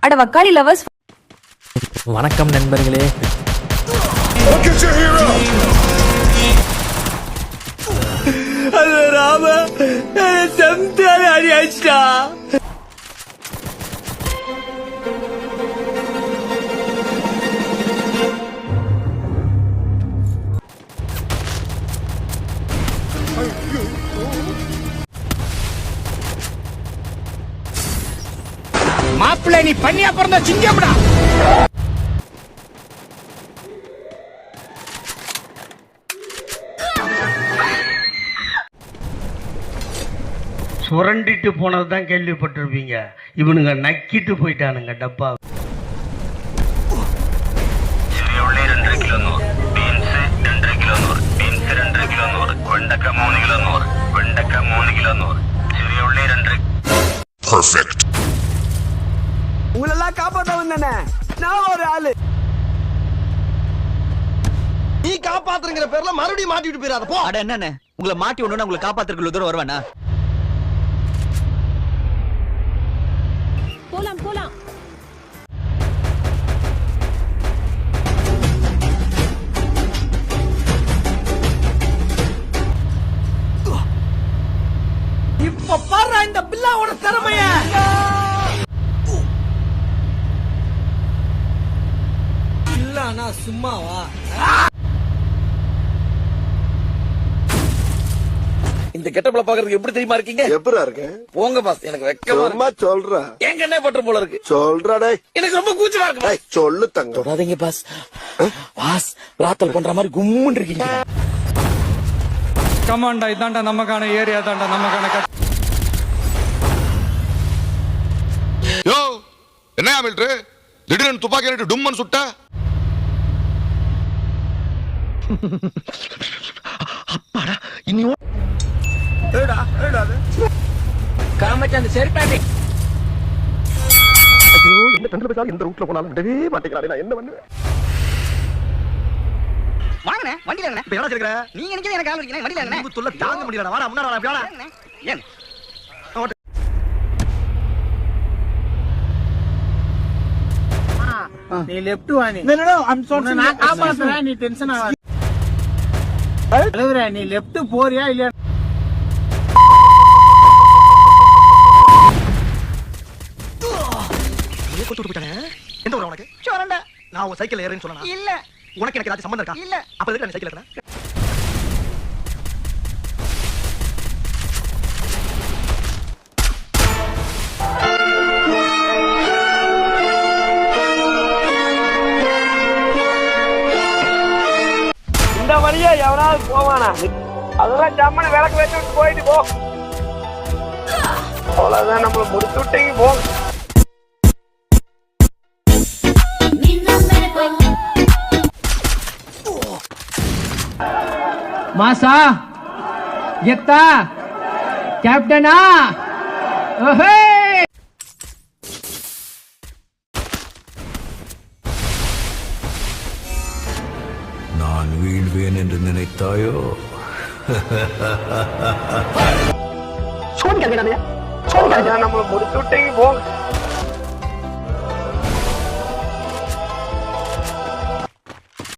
அட வக்காலி லவர்ஸ், வணக்கம் நண்பர்களே. மாப்பிள்ளை நீ பண்ணியா பிறந்த சிங்கம்டா. சுரண்டிட்டு போனதுதான் கேள்விப்பட்டிருப்பீங்க. இவனுங்க நக்கிட்டு போயிட்டானுங்க டப்பா. உங்களெல்லாம் காப்பாத்த வந்தானே நான் ஒரு ஆளு. நீ காப்பாத்துறங்கிற பேர்ல மறுபடியும் மாட்டிட்டு போயிடாத போ. அட என்னண்ணே, உங்களை மாட்டி ஒண்ணு உங்களை காப்பாத்துறதுக்கு தூரம் வருவானா? போலாம் போலாம். இப்ப பாரு இந்த பில்லாவோட திறமைய. பில்லானா சும்மாவா? இந்த கெட்டப்ல பாக்குறதுக்கு எப்படி தெரியுமா இருக்கீங்க? எப்பரா இருக்கு? போங்க பாஸ், எனக்கு வெக்கமா சும்மா சொல்றா. எங்க என்ன பண்ற போல இருக்கு. சொல்றா டேய். எனக்கு ரொம்ப கூச்சமா இருக்கு. டேய் சொல்லு தங்கம். தொடாதீங்க பாஸ். பாஸ் ராத்தல் பண்ற மாதிரி கும்முன்னு இருக்கீங்க. கமாண்டா, இதாண்டா நமக்கான ஏரியா, தாண்டா நமக்கான. யோ என்ன மில்ட்ரு திடீர்னு துப்பாக்கி ஏறிட்டு டும்மன் சுட்ட. அப்பாடா இனி ஏடா ஏடா அது காமச்ச அந்த செருப்பாடி. ஐயோ என்ன தண்டல பேசாலும் இந்த ரூட்ல போனாலும் விடவே மாட்டேங்கிறானே, நான் என்ன பண்ணுவேன்? வாங்கண்ணே, வண்டியில வாங்கண்ணே. இப்ப என்ன செய்யற? நீங்க நினைக்கிறது எனக்கு கால் வலிக்குது, வண்டியில வாங்கண்ணே. உங்க தொல்லை தாங்க முடியலடா. வாடா முன்னாடி வாடா. வாங்கண்ணே. ஏன் நீ லெஃப்ட் வா. நீ நான் காப்பாத்துறேன், நீ டென்ஷன் ஆகாத. அழுகுற, நீ லெஃப்ட் போறியா இல்லையா? நீ கொண்டு போய்ட்டானே. எந்த ஊர் உனக்கு? சோரண்டா. நான் உன் சைக்கிள் ஏறேன்னு சொன்னா இல்ல உனக்கு எனக்கு ஏதாவது சம்பந்தம் இருக்கா? இல்ல. அப்ப எதுக்கு நான் சைக்கிள் ஏறற? இந்த வழியா எவனாவது போவானா? அதெல்லாம் ஜம்மனை விளக்கு வச்சு விட்டு போயிட்டு போ. அவ்வளவுதான், நம்மள முடிச்சு விட்டீங்க போ. மாசா கெத்தா கேப்டனா. ஓஹே நான் வீழ்வேன் என்று நினைத்தாயோ? நம்மள முடிச்சு விட்டீங்க போ.